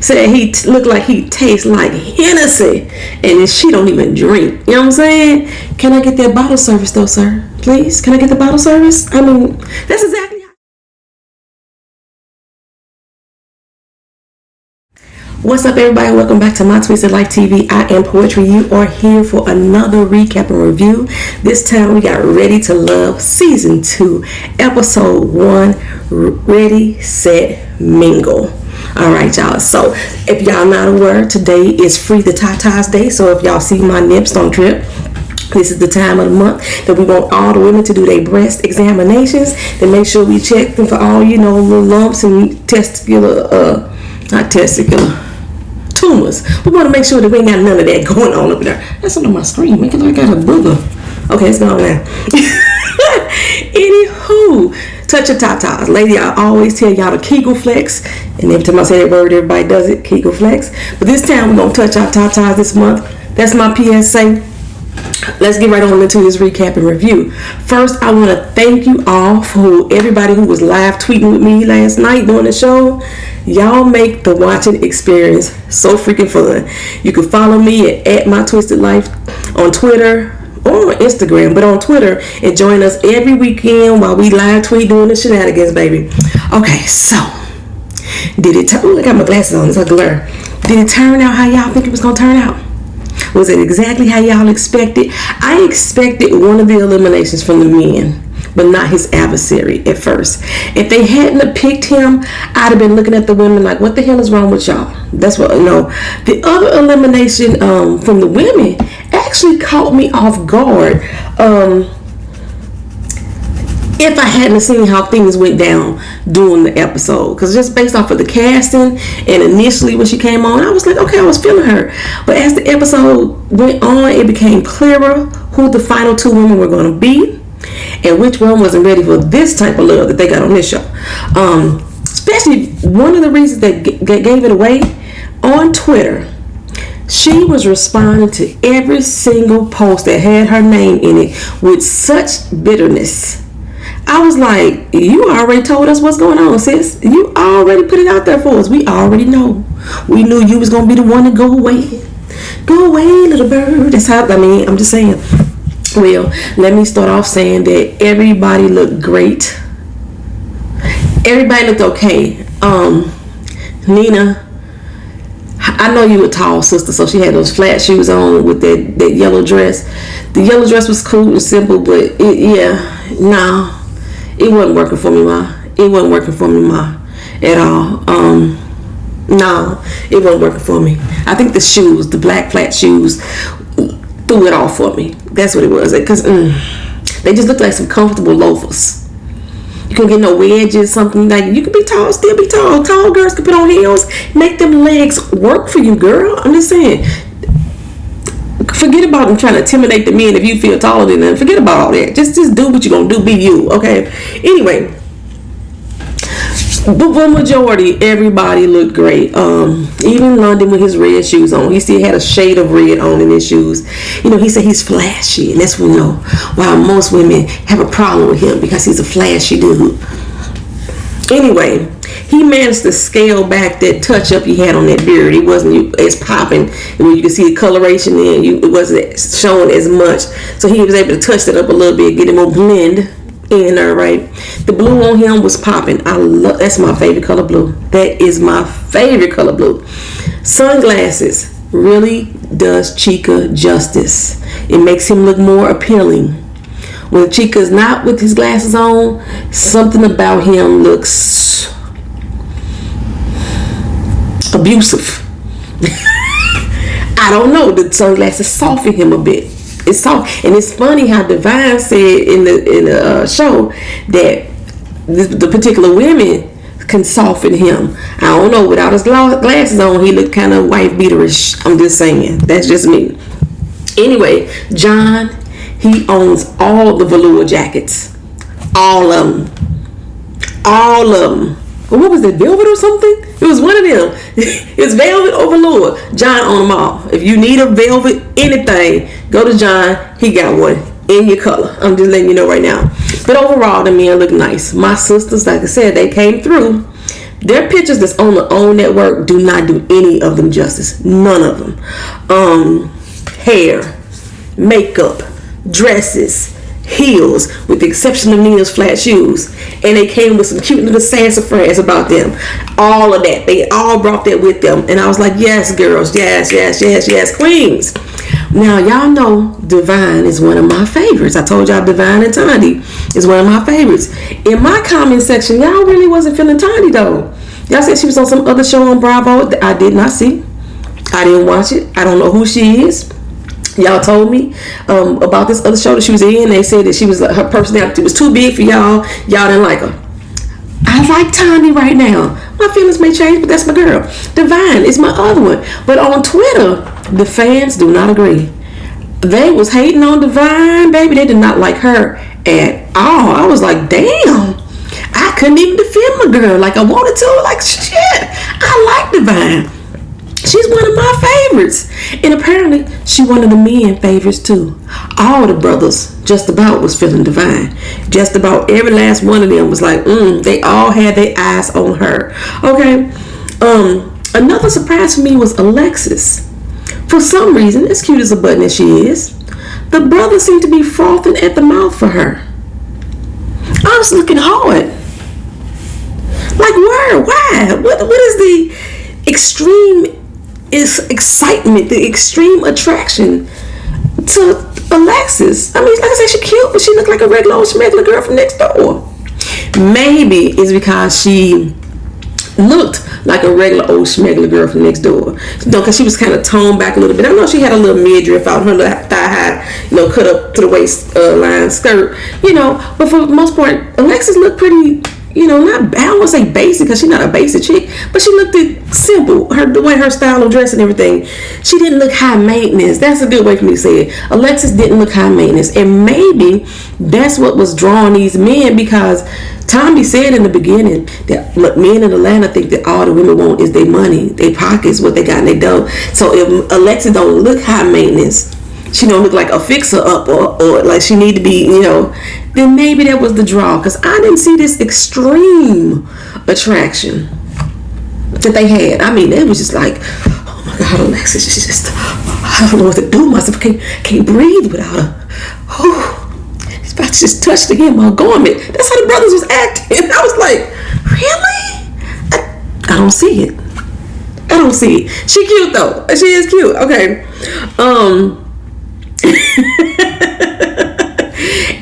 Said he looked like he tastes like Hennessy, and then she don't even drink. You know what I'm saying? Can I get that bottle service though, sir? Please, can I get the bottle service? I mean, that's exactly. What's up, everybody? Welcome back to My Twisted Lyf TV. I am Poetry. You are here for another recap and review. This time we got Ready to Love Season 2, Episode 1, Ready, Set, Mingle. Alright, y'all. So, if y'all not aware, today is Free the Tatas Day. So, if y'all see my nips, don't trip. This is the time of the month that we want all the women to do their breast examinations. To make sure we check them for all, little lumps and tumors. We want to make sure that we ain't got none of that going on up there. That's under my screen. Make it like I got a booger. Okay, it's gone now. Anywho, touch your tatas. Lady, I always tell y'all to Kegel flex. And every time I say that word, everybody does it. Kegel flex. But this time we're going to touch our tatas this month. That's my PSA. Let's get right on into this recap and review. First, I want to thank you all for everybody who was live tweeting with me last night during the show. Y'all make the watching experience so freaking fun. You can follow me at My Twisted Lyf on Twitter or on Instagram, but on Twitter, and join us every weekend while we live tweet doing the shenanigans, baby. Okay, so did it turn? I got my glasses on, it's a glare. Did it turn out how y'all think it was gonna turn out? Was it exactly how y'all expected? I expected one of the eliminations from the men, but not his adversary at first. If they hadn't have picked him, I'd have been looking at the women like, what the hell is wrong with y'all? That's what, The other elimination from the women actually caught me off guard. If I hadn't seen how things went down during the episode, because just based off of the casting and initially when she came on, I was like, okay, I was feeling her. But as the episode went on, it became clearer who the final two women were going to be and which one wasn't ready for this type of love that they got on this show. Especially one of the reasons that gave it away on Twitter. She was responding to every single post that had her name in it with such bitterness. I was like, you already told us what's going on, sis. You already put it out there for us. We already know. We knew you was going to be the one to go away. Go away, little bird. That's how, I'm just saying. Well, let me start off saying that everybody looked great. Everybody looked okay. Nina, I know you a tall sister, so she had those flat shoes on with that yellow dress. The yellow dress was cool and simple, but it wasn't working for me, Ma. It wasn't working for me, Ma, at all. No, it wasn't working for me. I think the shoes, the black flat shoes, threw it off for me. That's what it was. Because they just looked like some comfortable loafers. You couldn't get no wedges, something like, you could be tall, still be tall. Tall girls could put on heels, make them legs work for you, girl. I'm just saying. Forget about them trying to intimidate the men if you feel taller than them. Forget about all that. Just do what you're going to do. Be you, okay? Anyway, the majority, everybody looked great. Even London with his red shoes on. He still had a shade of red on in his shoes. He said he's flashy. And that's when, why most women have a problem with him, because he's a flashy dude. Anyway, he managed to scale back that touch up he had on that beard. It wasn't as popping. You could see the coloration in. It wasn't showing as much. So he was able to touch that up a little bit, get it more blend in there, right? The blue on him was popping. That's my favorite color blue. That is my favorite color blue. Sunglasses really does Chica justice. It makes him look more appealing. When Chica's not with his glasses on, something about him looks abusive. I don't know. The sunglasses soften him a bit. It's soft, and it's funny how Divine said in the show that the particular women can soften him. I don't know. Without his glasses on, he looked kind of wife beaterish. I'm just saying. That's just me. Anyway, John. He owns all the velour jackets. All of them. All of them. Well, what was it, velvet or something? It was one of them. It's velvet or velour. John owned them all. If you need a velvet anything, go to John. He got one in your color. I'm just letting you know right now. But overall, the men look nice. My sisters, like I said, they came through. Their pictures that's on the OWN network do not do any of them justice. None of them. Hair, makeup, dresses, heels, with the exception of Nina's flat shoes. And they came with some cute little sassafras about them. All of that. They all brought that with them. And I was like, yes, girls. Yes, yes, yes, yes, queens. Now, y'all know Divine is one of my favorites. I told y'all Divine and Tiny is one of my favorites. In my comment section, y'all really wasn't feeling Tiny, though. Y'all said she was on some other show on Bravo that I did not see. I didn't watch it. I don't know who she is. Y'all told me about this other show that she was in. They said that she was, her personality was too big for y'all. Y'all didn't like her. I like Tiny right now. My feelings may change, but that's my girl. Divine is my other one. But on Twitter, the fans do not agree. They was hating on Divine, baby. They did not like her at all. I was like, damn. I couldn't even defend my girl like I wanted to. Like, shit. I like Divine. She's one of my favorites. And apparently, she one of the men favorites too. All the brothers just about was feeling Divine. Just about every last one of them was like, they all had their eyes on her. Okay. Another surprise for me was Alexis. For some reason, as cute as a button as she is, the brothers seem to be frothing at the mouth for her. I was looking hard. Like, where? Why? What is the extreme excitement, the extreme attraction to Alexis? I mean, like I said, she's cute, but she looked like a regular old schmegular girl from next door. Maybe it's because she looked like a regular old schmegular girl from next door. Because she was kind of toned back a little bit. I know she had a little midriff out, her little thigh high, cut up to the waist line skirt, but for the most part, Alexis looked pretty, not, I don't want to say basic because she's not a basic chick, but she looked simple. The way her style of dress and everything, she didn't look high maintenance. That's a good way for me to say it. Alexis didn't look high maintenance, and maybe that's what was drawing these men, because Tommy said in the beginning that men in Atlanta think that all the women want is their money, their pockets, what they got in their dough. So if Alexis don't look high maintenance, she don't look like a fixer-up or like she need to be, then maybe that was the draw. Because I didn't see this extreme attraction that they had. I mean, it was just like, oh my God, Alexis, she's just, I don't know what to do myself. I can't breathe without her. He's about to just touch the hem of her garment. That's how the brothers was acting. I was like, really? I don't see it. I don't see it. She cute though. She is cute. Okay.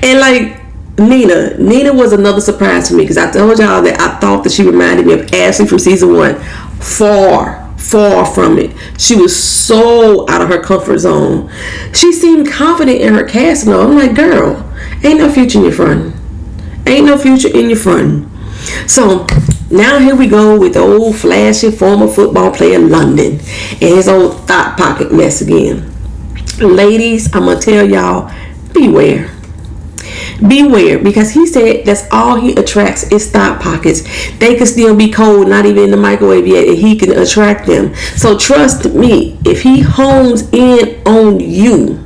And like Nina was another surprise for me, because I told y'all that I thought that she reminded me of Ashley from season 1. Far from it. She was so out of her comfort zone. She seemed confident in her casting. I'm like, girl, ain't no future in your front. Ain't no future in your front. So now here we go with the old flashy former football player London and his old thought pocket mess again. Ladies, I'm gonna tell y'all, beware, because he said that's all he attracts is thought pockets. They can still be cold, not even in the microwave yet, and he can attract them. So trust me, if he hones in on you,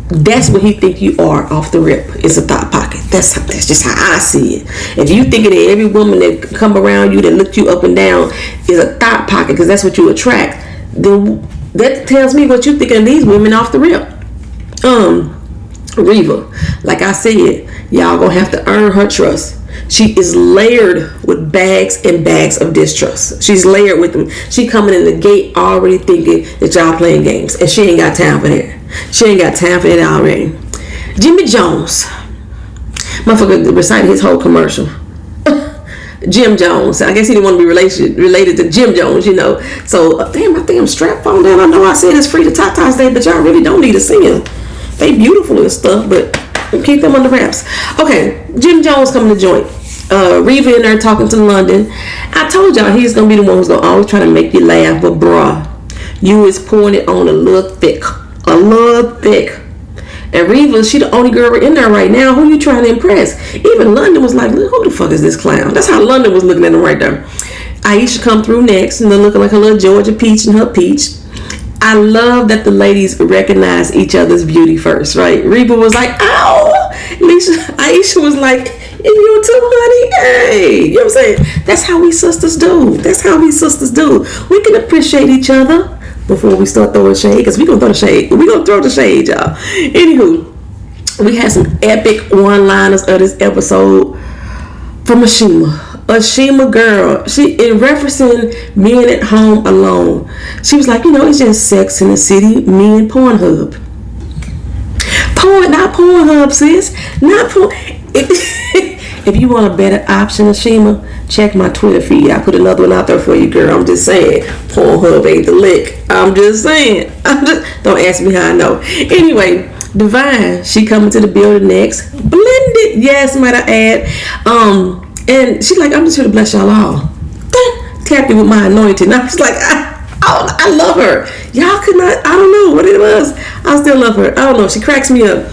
that's what he think you are off the rip. It's a thought pocket. That's just how I see it. If you thinking that every woman that come around you that look you up and down is a thought pocket because that's what you attract, then that tells me what you thinking of these women off the rip. Reva, like I said, y'all gonna have to earn her trust. She is layered with bags and bags of distrust. She's layered with them. She coming in the gate already thinking that y'all playing games, and she ain't got time for that. She ain't got time for that already. Jimmy Jones, motherfucker recited his whole commercial. Jim Jones. I guess he didn't want to be related to Jim Jones, So, damn, I think I'm strap on down. I know I said it's free to Tata's Day, but y'all really don't need to see them. They beautiful and stuff, but keep them under wraps. Okay, Jim Jones coming to joint. Reva in there talking to London. I told y'all he's going to be the one who's going to always try to make you laugh, but bruh, you is pouring it on a little thick. And Reva, she the only girl in there right now. Who you trying to impress? Even London was like, who the fuck is this clown? That's how London was looking at him right there. Aisha come through next, and they're looking like a little Georgia peach and her peach. I love that the ladies recognize each other's beauty first, right? Reba was like, ow. Aisha was like, if you too, honey, hey. You know what I'm saying? That's how we sisters do. We can appreciate each other before we start throwing shade, because we're going to throw the shade. We're going to throw the shade, y'all. Anywho, we had some epic one-liners of this episode from Ashima girl. She, in referencing men at home alone, she was like, it's just Sex in the City, me and Pornhub. Not Pornhub, sis. Not porn. If you want a better option, Ashima, check my Twitter feed. I put another one out there for you, girl. I'm just saying, Pornhub ain't the lick. I'm just saying. Don't ask me how I know. Anyway, Divine, she coming to the building next. Blended, yes, might I add. And she's like, I'm just here to bless y'all all. Tap you with my anointing. I was like, I love her. Y'all could not, I don't know what it was. I still love her. I don't know. She cracks me up.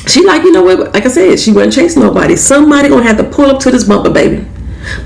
She like, like I said, she wasn't chasing nobody. Somebody gonna have to pull up to this bumper, baby.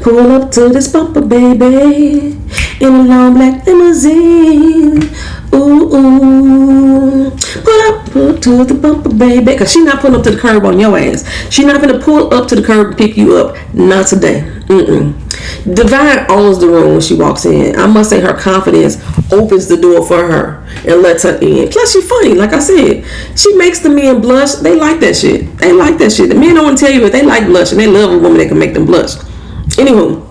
Pull up to this bumper, baby, in a long black limousine. Ooh, ooh. Pull up to the bumper, baby. Because she not pulling up to the curb on your ass. She not gonna pull up to the curb and pick you up. Not today. Divine owns the room when she walks in. I must say her confidence opens the door for her and lets her in. Plus she funny, like I said. She makes the men blush. They like that shit. The men don't want to tell you, but they like blush, and they love a woman that can make them blush. Anywho,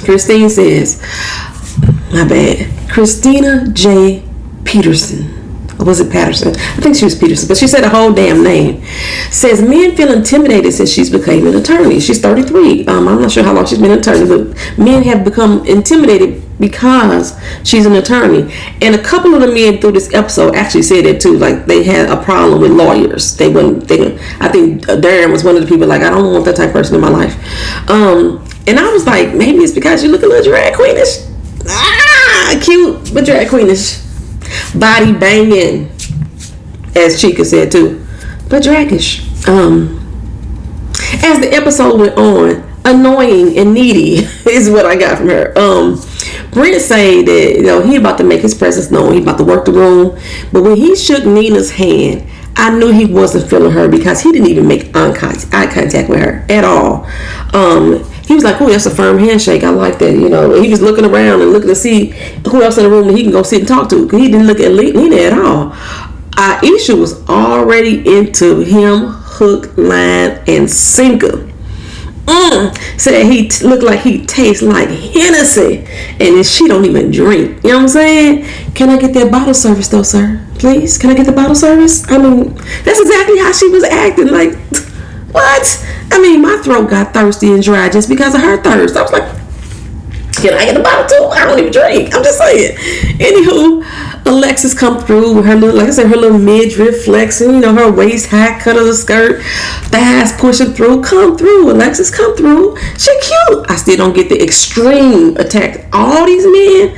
Christine says, my bad, Christina J. Peterson. Or was it Patterson? I think she was Peterson, but she said the whole damn name. Says men feel intimidated since she's became an attorney. She's 33. I'm not sure how long she's been an attorney, but men have become intimidated because she's an attorney. And a couple of the men through this episode actually said that too. Like they had a problem with lawyers. I think Darren was one of the people like, I don't want that type of person in my life. And I was like, maybe it's because you look a little drag queenish. Cute, but drag queenish. Body banging, as Chica said too, but dragish. As the episode went on, annoying and needy is what I got from her. Brent say that he about to make his presence known. He about to work the room, but when he shook Nina's hand, I knew he wasn't feeling her because he didn't even make eye contact with her at all. He was like, oh, that's a firm handshake. I like that. He was looking around and looking to see who else in the room that he can go sit and talk to. Because he didn't look at Nina at all. Aisha was already into him, hook, line, and sinker. Said he looked like he tastes like Hennessy. And then she don't even drink. You know what I'm saying? Can I get that bottle service though, sir? Please? Can I get the bottle service? I mean, that's exactly how she was acting. Like, what? I mean, my throat got thirsty and dry just because of her thirst. I was like, can I get the bottle too? I don't even drink. I'm just saying. Anywho, Alexis come through with her little, like I said, her little midriff flexing, her waist high cut of the skirt, thighs pushing through. Come through, Alexis, come through. She cute. I still don't get the extreme attack. All these men,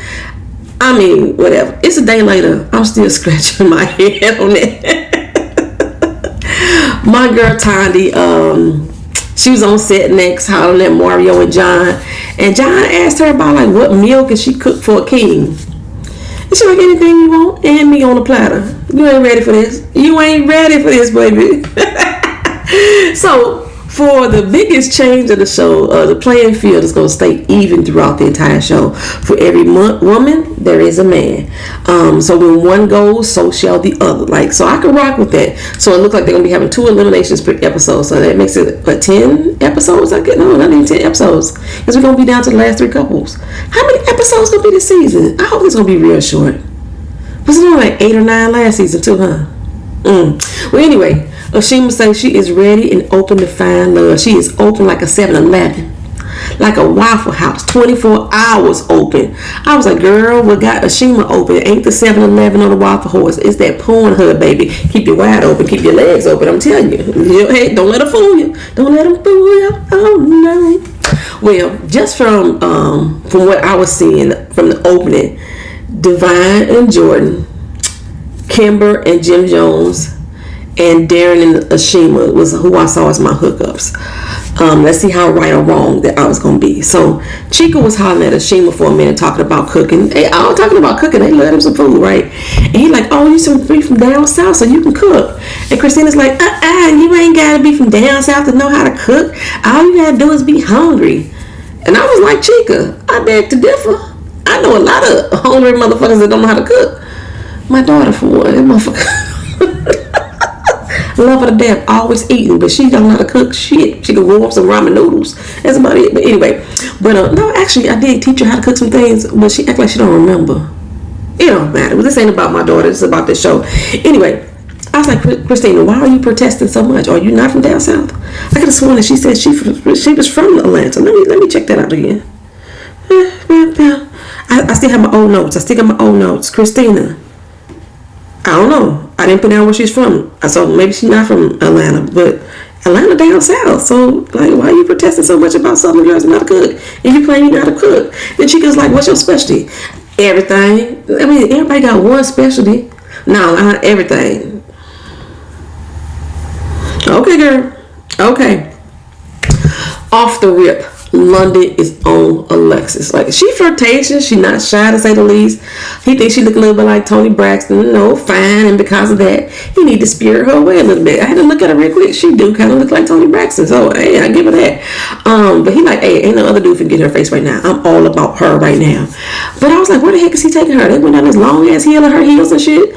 I mean, whatever. It's a day later. I'm still scratching my head on it. My girl Tondi, she was on set next hollering at Mario and John. And John asked her about like what meal can she cook for a king. And she like, anything you want and me on a platter. You ain't ready for this. You ain't ready for this, baby. So for the biggest change of the show, the playing field is going to stay even throughout the entire show. For every woman, there is a man. So when one goes, so shall the other. So I can rock with that. So it looks like they're going to be having 2 eliminations per episode. So that makes it, 10 episodes? No, not even 10 episodes. Because we're going to be down to the last 3 couples. How many episodes going to be this season? I hope it's going to be real short. Was it only like 8 or 9 last season too, huh? Well, anyway, Ashima says she is ready and open to find love. She is open like a 7-Eleven, like a Waffle House, 24 hours open. I was like, girl, what got Ashima open? Ain't the 7-Eleven on the Waffle Horse. It's that Pornhub, baby. Keep your wide open, keep your legs open. I'm telling you. Hey, don't let her fool you. Don't let them fool you. Oh no. Well, just from what I was seeing from the opening, Divine and Jordan, Kimber and Jim Jones, and Darren and Ashima was who I saw as my hookups. Let's see how right or wrong that I was gonna be. So Chica was hollering at Ashima for a minute, talking about cooking. They all talking about cooking. They love them some food, right? And he like, oh, you some be from down south, so you can cook. And Christina's like, you ain't gotta be from down south to know how to cook. All you gotta do is be hungry. And I was like, Chica, I beg to differ. I know a lot of hungry motherfuckers that don't know how to cook. My daughter, for one, that motherfucker. Love her to death, always eating, but she don't know how to cook shit. She can warm up some ramen noodles. That's about it. But anyway, no, actually, I did teach her how to cook some things, but she act like she don't remember. It don't matter. This ain't about my daughter. This is about this show. Anyway, I was like, Christina, why are you protesting so much? Are you not from down south? I could have sworn that she said she was from Atlanta. Let me check that out again. I still have my old notes. Christina, I don't know. I didn't put down where she's from. So maybe she's not from Atlanta, but Atlanta down south. So, like, why are you protesting so much about Southern girls and how to cook? And you claim you know how to cook. Then she goes like, what's your specialty? Everything. I mean, everybody got one specialty. No, everything. Okay, girl. Okay. Off the rip. London is on Alexis. Like, she flirtatious. She not shy, to say the least. He thinks she look a little bit like Toni Braxton. No, fine. And because of that, he need to spirit her away a little bit. I had to look at her real quick. She do kind of look like Toni Braxton. So, hey, I give her that. But he like, hey, ain't no other dude can get her face right now. I'm all about her right now. But I was like, where the heck is he taking her? They went down this long ass hill of her heels and shit.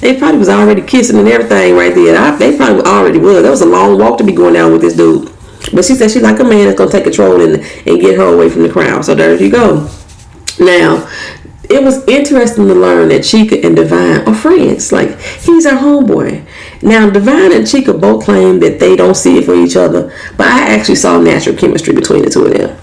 They probably was already kissing and everything right there. They probably already was. That was a long walk to be going down with this dude. But she said she like a man that's going to take control and get her away from the crowd. So there you go. Now, it was interesting to learn that Chica and Divine are friends. Like, he's her homeboy. Now, Divine and Chica both claim that they don't see it for each other. But I actually saw natural chemistry between the two of them.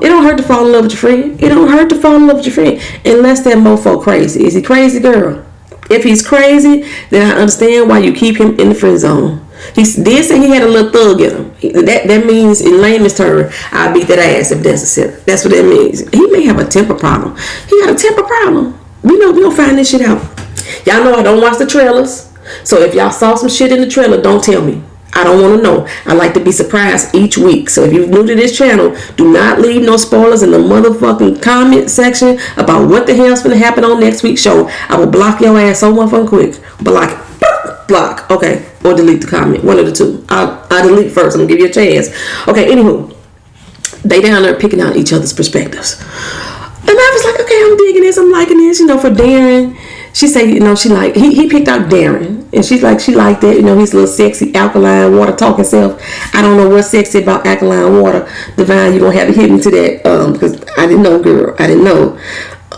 It don't hurt to fall in love with your friend. It don't hurt to fall in love with your friend. Unless that mofo crazy. Is he crazy, girl? If he's crazy, then I understand why you keep him in the friend zone. He did say he had a little thug in him. That means, in layman's term, I'll beat that ass if necessary. That's what that means. He may have a temper problem. He got a temper problem. We gonna find this shit out. Y'all know I don't watch the trailers. So if y'all saw some shit in the trailer, don't tell me. I don't want to know. I like to be surprised each week. So if you're new to this channel, do not leave no spoilers in the motherfucking comment section about what the hell's gonna happen on next week's show. I will block your ass so motherfucking quick. Block. Okay. Or delete the comment. One of the two. I'll delete first. I'm gonna give you a chance. Okay, anywho. They down there picking out each other's perspectives. And I was like, okay, I'm digging this. I'm liking this. For Darren, she said, he picked out Darren. And she's like, she liked that. He's a little sexy, alkaline water talking self. I don't know what's sexy about alkaline water. Divine, you're gonna have to hit me to that. Because I didn't know, girl. I didn't know.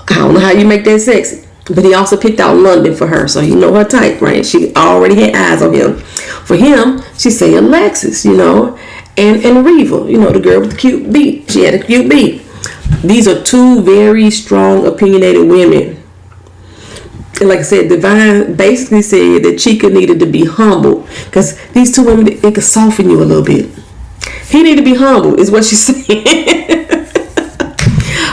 I don't know how you make that sexy. But he also picked out London for her, so her type, right? She already had eyes on him. For him, she said Alexis, and Reva, the girl with the cute beat. She had a cute beat. These are two very strong, opinionated women. And like I said, Divine basically said that Chica needed to be humble because these two women, they could soften you a little bit. He needed to be humble, is what she said.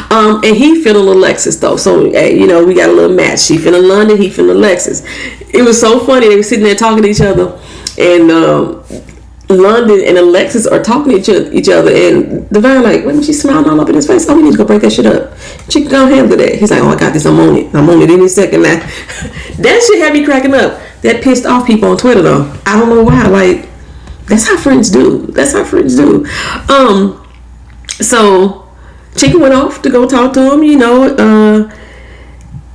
And he feeling Alexis though, so we got a little match. She feeling London, he feeling Alexis. It was so funny. They were sitting there talking to each other, and London and Alexis are talking to each other, and Divine like, wait, she smiling all up in his face. Oh, we need to go break that shit up. She can go handle that. He's like, oh, I got this. I'm on it any second now. That shit had me cracking up. That pissed off people on Twitter though. I don't know why. Like, that's how friends do. So Chica went off to go talk to him,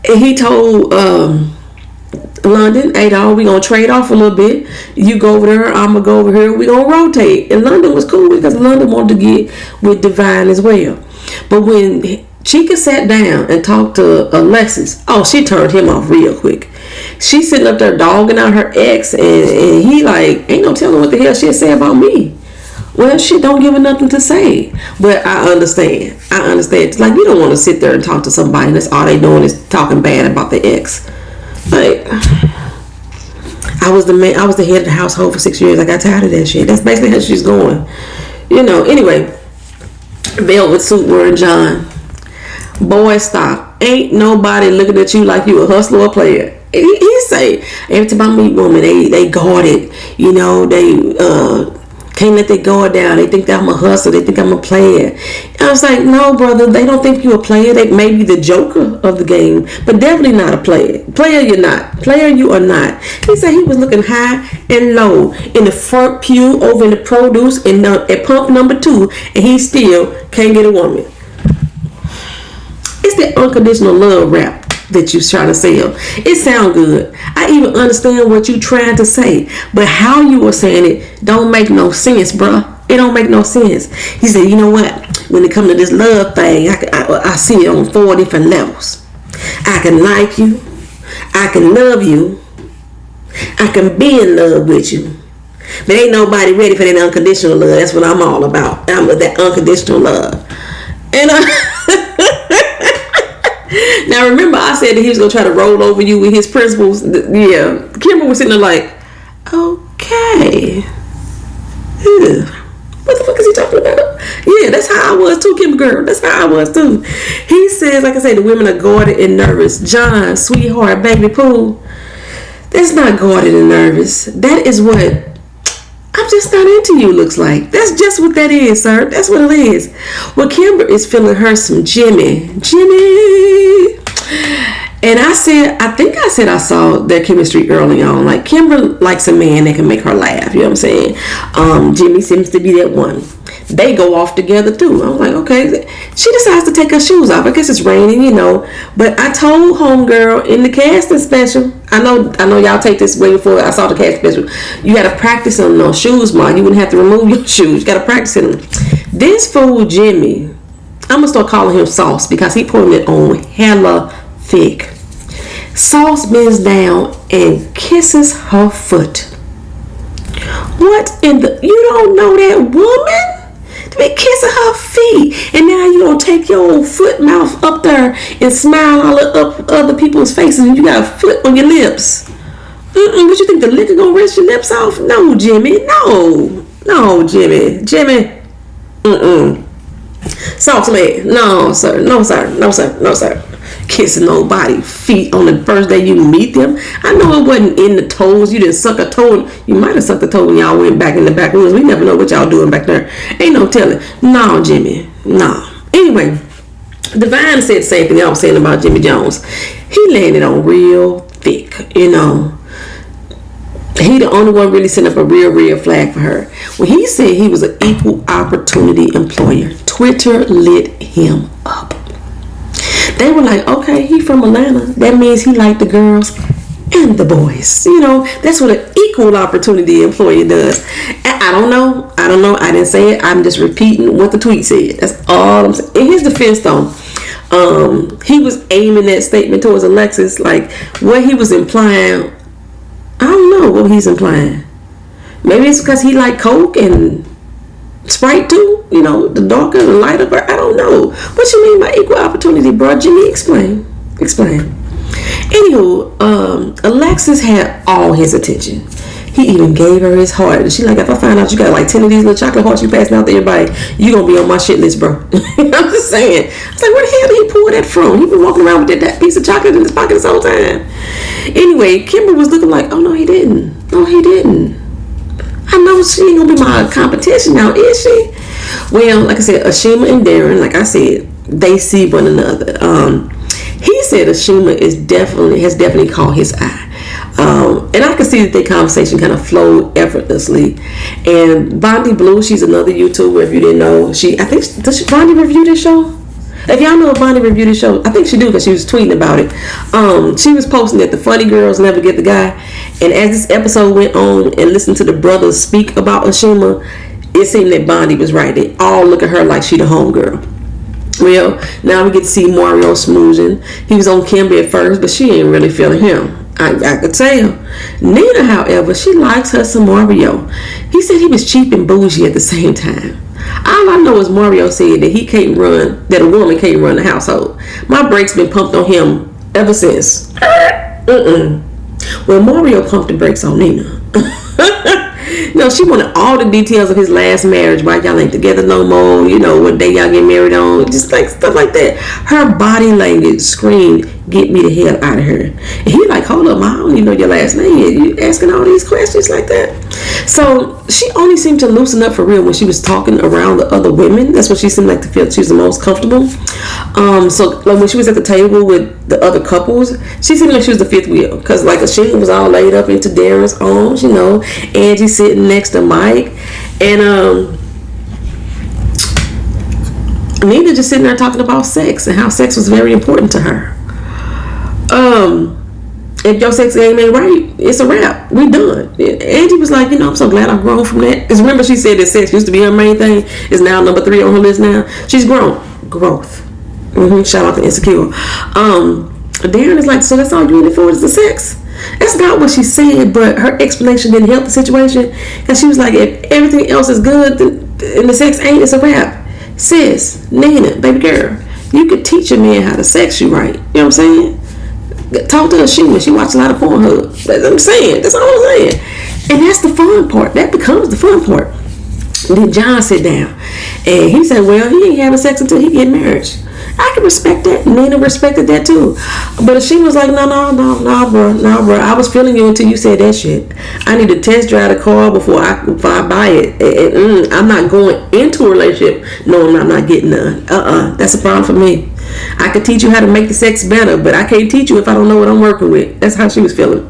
and he told London, hey dog, we gonna trade off a little bit. You go over there, I'm gonna go over here. We gonna rotate. And London was cool because London wanted to get with Divine as well. But when Chica sat down and talked to Alexis, she turned him off real quick. She sitting up there dogging out her ex, and he like, ain't no telling what the hell she'll say about me. Well, shit, don't give her nothing to say. But I understand. It's like, you don't want to sit there and talk to somebody and that's all they doing is talking bad about the ex. Like, I was the head of the household for 6 years. I got tired of that shit. That's basically how she's going. Anyway, Velvet Suit wearing John. Boy, stop. Ain't nobody looking at you like you a hustler or player. He say, every time I meet women, they guarded. They Can't let their guard down. They think that I'm a hustler. They think I'm a player. And I was like, no, brother. They don't think you're a player. They may be the joker of the game, but definitely not a player. Player, you're not. Player, you are not. He said he was looking high and low in the front pew over in the produce and at pump number 2, and he still can't get a woman. It's the unconditional love rap that you're trying to sell. It sound good. I even understand what you trying to say, but how you were saying it don't make no sense, bruh. It don't make no sense. He said, you know what? When it comes to this love thing, I see it on 4 different levels. I can like you. I can love you. I can be in love with you. But ain't nobody ready for that unconditional love. That's what I'm all about. I'm with that unconditional love. And now remember, I said that he was gonna try to roll over you with his principles. Yeah, Kimber was sitting there like, okay, what the fuck is he talking about? Yeah, that's how I was too, Kimber girl. That's how I was too. He says, like I said, the women are guarded and nervous. John, sweetheart, baby poo. That's not guarded and nervous. That is what I'm just not into you looks like. That's just what that is, sir. That's what it is. Well, Kimber is feeling her some Jimmy. And I think I said I saw their chemistry early on. Like, Kimber likes a man that can make her laugh. You know what I'm saying? Jimmy seems to be that one. They go off together too. I was like, okay. She decides to take her shoes off. I guess it's raining, you know. But I told homegirl in the casting special, I know y'all take this way before I saw the casting special. You got to practice on those shoes, Mark. You wouldn't have to remove your shoes. You got to practice in them. This fool Jimmy, I'm gonna start calling him Sauce because he putting it on hella thick. Sauce bends down and kisses her foot. What in the? You don't know that woman? To be kissing her feet, and now you don't take your old foot mouth up there and smile all up other people's faces, and you got a foot on your lips. What you think the liquor gonna rinse your lips off? No, Jimmy. No, Jimmy. Sauce man. No, sir. Kissing nobody feet on the first day you meet them. I know it wasn't in the toes. You didn't suck a toe. You might have sucked a toe when y'all went back in the back rooms. We never know what y'all doing back there. Ain't no telling. No, Jimmy. No. Anyway, Divine said the same thing I was saying about Jimmy Jones. He landed on real thick, you know. He the only one really setting up a real flag for her. When he said he was an equal opportunity employer, Twitter lit him up. They were like, okay, he from Atlanta. That means he liked the girls and the boys. You know, that's what an equal opportunity employer does. And I don't know. I didn't say it. I'm just repeating what the tweet said. That's all I'm saying. In his defense, though, he was aiming that statement towards Alexis. Like, what he was implying, I don't know what he's implying. Maybe it's because he liked Coke and Sprite too, you know, the darker and lighter, but I don't know. What you mean by equal opportunity, bro? Jimmy, explain. Anywho, Alexis had all his attention. He even gave her his heart. She like, if I find out you got like 10 of these little chocolate hearts you passing out to everybody, you gonna be on my shit list, bro. I'm just saying. I was like, where the hell did he pull that from? He been walking around with that piece of chocolate in his pocket this whole time. Anyway, Kimber was looking like, oh no, he didn't. I know she ain't gonna be my competition now, is she? Well, like I said, Ashima and Darren, like I said, they see one another. He said Ashima has definitely caught his eye. And I can see that their conversation kind of flowed effortlessly. And Bondi Blue, she's another YouTuber. If you didn't know, does Bondi review this show? If y'all know Bondi reviewed this show, I think she do because she was tweeting about it. She was posting that the funny girls never get the guy. And as this episode went on and listened to the brothers speak about Ashima, it seemed that Bondi was right. They all look at her like she the homegirl. Well, now we get to see Mario smoozing. He was on Kimber at first, but she ain't really feeling him. I could tell. Nina, however, she likes her some Mario. He said he was cheap and bougie at the same time. All I know is Mario said that a woman can't run the household. My brakes been pumped on him ever since. Well, Mario pumped the brakes on Nina. No, she wanted all the details of his last marriage. Why y'all ain't together no more? You know, what day y'all get married on? Just like stuff like that. Her body language screamed, "Get me the hell out of here." And he like, "Hold up, ma, I don't even know your last name yet. You asking all these questions like that?" So she only seemed to loosen up for real when she was talking around the other women. That's what she seemed like to feel she was the most comfortable. So like when she was at the table with the other couples, she seemed like she was the fifth wheel, because like she was all laid up into Darren's arms, you know. Angie sitting next to Mike, and Nina just sitting there talking about sex and how sex was very important to her. If your sex game ain't right, it's a wrap. We done. Angie was like, you know, I'm so glad I've grown from that. Because remember, she said that sex used to be her main thing. Is now number 3 on her list now. She's grown. Growth. Shout out to Insecure. Darren is like, so that's all you in it for is the sex? That's not what she said, but her explanation didn't help the situation. Because she was like, if everything else is good and the sex ain't, it's a wrap. Sis, Nina, baby girl, you could teach a man how to sex you right. You know what I'm saying? Talk to her. She watched a lot of Pornhub. That's what I'm saying. That's all I'm saying. And that's the fun part. That becomes the fun part. And then John sit down and he said, well, he ain't having sex until he get married. I can respect that. Nina respected that too. But she was like, no, bro. I was feeling you until you said that shit. I need to test drive the car before I buy it. And I'm not going into a relationship knowing I'm not getting none. That's a problem for me. I could teach you how to make the sex better, but I can't teach you if I don't know what I'm working with. That's how she was feeling.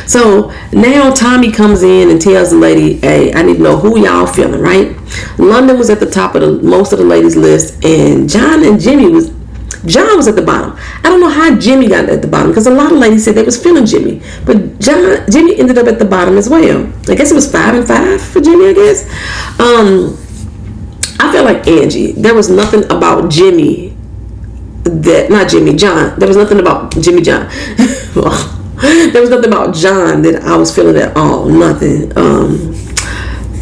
So now Tommy comes in and tells the lady, hey, I need to know who y'all feeling, right? London was at the top of most of the ladies' list, and John was at the bottom. I don't know how Jimmy got at the bottom, because a lot of ladies said they was feeling Jimmy, but Jimmy ended up at the bottom as well. I guess it was 5 and 5 for Jimmy, I guess. I feel like Angie. There was nothing about John. There was nothing about Jimmy John. There was nothing about John that I was feeling at all. Nothing.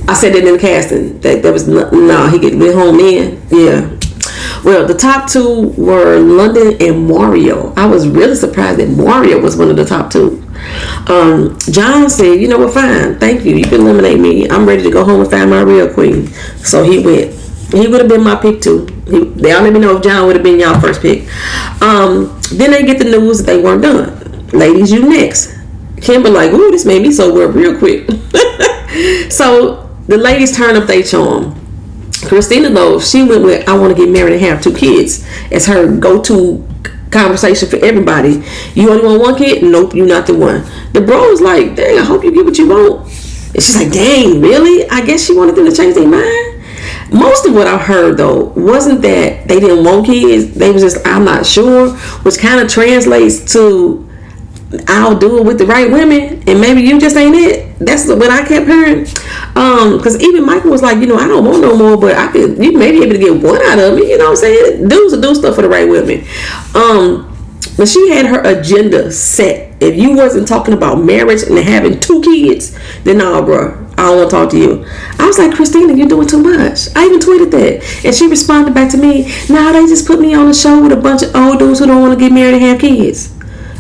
I said that in the casting. That there was he get home in. Yeah. Well, the top 2 were London and Mario. I was really surprised that Mario was one of the top 2. John said, you know what, fine. Thank you. You can eliminate me. I'm ready to go home and find my real queen. So he went. He would have been my pick too. Y'all let me know if John would have been y'all first pick. Then they get the news that they weren't done. Ladies, you next. Kimber like, ooh, this made me so worried real quick. So the ladies turn up their charm. Christina, though, she went with, I want to get married and have 2 kids as her go-to conversation for everybody. You only want 1 kid? Nope, you're not the one. The bro was like, dang, I hope you get what you want. And she's like, dang, really? I guess she wanted them to change their mind. Most of what I heard, though, wasn't that they didn't want kids. They was just, I'm not sure, which kind of translates to, I'll do it with the right women, and maybe you just ain't it. That's what I kept hearing. Because even Michael was like, you know, I don't want no more, but you may be able to get 1 out of me. You know what I'm saying? Dudes will do stuff for the right women. But she had her agenda set. If you wasn't talking about marriage and having 2 kids, then nah, bro, I don't want to talk to you. I was like, Christina, you're doing too much. I even tweeted that. And she responded back to me, nah, they just put me on a show with a bunch of old dudes who don't want to get married and have kids.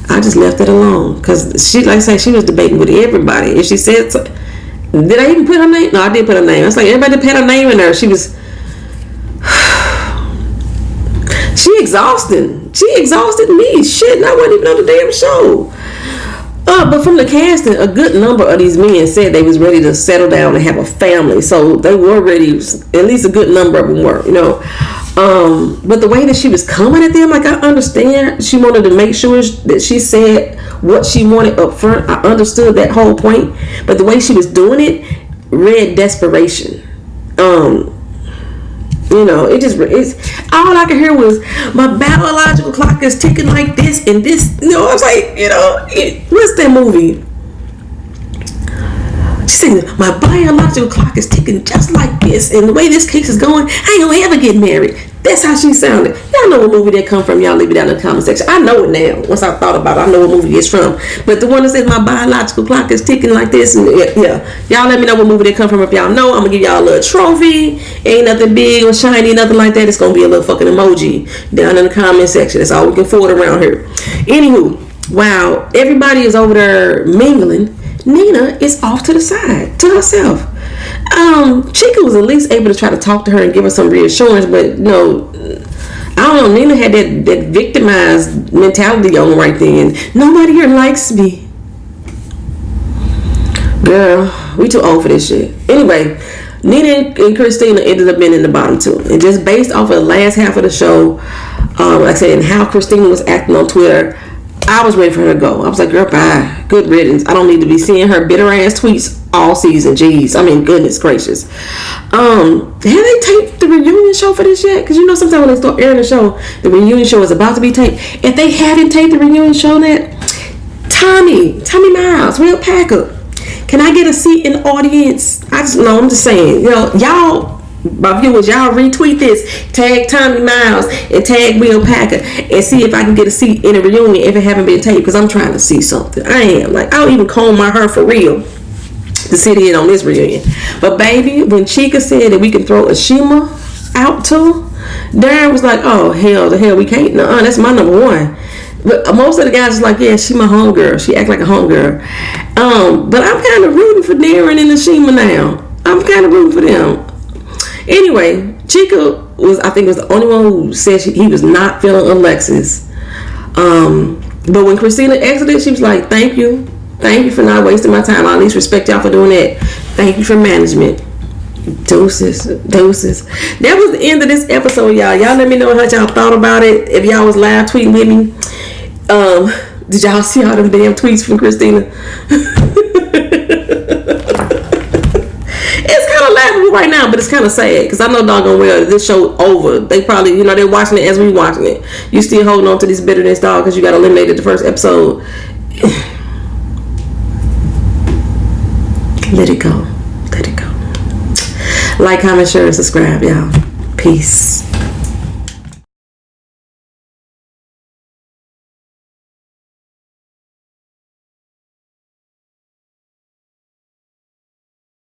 I just left it alone. Because she, like I said, she was debating with everybody. And she said, did I even put her name? No, I did put her name. I was like, everybody put her name in there. She was... She exhausted me. Shit, and I wasn't even on the damn show. But from the casting, a good number of these men said they was ready to settle down and have a family. So they were ready. At least a good number of them were, you know. But the way that she was coming at them, like, I understand she wanted to make sure that she said what she wanted up front. I understood that whole point. But the way she was doing it read desperation. You know, it's all I could hear was, my biological clock is ticking like this and this. You know, I was like, you know, what's that movie? She said, my biological clock is ticking just like this, and the way this case is going, I ain't gonna ever get married. That's how she sounded. Y'all know what movie that come from. Y'all leave it down in the comment section. I know it now. Once I thought about it, I know what movie it's from. But the one that says my biological clock is ticking like this, and yeah, y'all let me know what movie they come from. If y'all know, I'm gonna give y'all a little trophy. Ain't nothing big or shiny, nothing like that. It's gonna be a little fucking emoji down in the comment section. That's all we can afford around here. Anywho, wow, everybody is over there mingling. Nina is off to the side to herself. Chica was at least able to try to talk to her and give her some reassurance, but no, I don't know. Nina had that victimized mentality on right then. Nobody here likes me. Girl, we too old for this shit. Anyway, Nina and Christina ended up being in the bottom two. And just based off of the last half of the show, like I said, and how Christina was acting on Twitter, I was ready for her to go. I was like, girl, bye. Good riddance. I don't need to be seeing her bitter ass tweets all season. Jeez. I mean, goodness gracious. Have they taped the reunion show for this yet? Because you know sometimes when they start airing the show, the reunion show is about to be taped. If they haven't taped the reunion show yet, Tommy Miles, Will Packer, can I get a seat in the audience? I'm just saying, you know, y'all, my viewers, y'all retweet this, tag Tommy Miles and tag Will Packer and see if I can get a seat in a reunion if it haven't been taped, because I'm trying to see something. I am. Like, I'll even comb my hair for real to sit in on this reunion. But baby, when Chica said that we can throw Ashima out too, Darren was like, oh, hell, we can't. Nuh-uh, that's my number one. But most of the guys was like, yeah, she my homegirl. She act like a homegirl. But I'm kind of rooting for Darren and Ashima now. I'm kind of rooting for them. Anyway, Chica I think was the only one who said he was not feeling Alexis. But when Christina exited, she was like, thank you for not wasting my time. I at least respect y'all for doing that. Thank you for management. Deuces. That was the end of this episode, y'all. Y'all let me know how y'all thought about it. If y'all was live tweeting with me, did y'all see all them damn tweets from Christina? It's kind of laughable right now, but it's kind of sad because I know doggone well this show over. They probably, they're watching it as we watching it. You still holding on to this bitterness, dog, because you got eliminated the first episode. Let it go. Like, comment, share, and subscribe, y'all. Peace.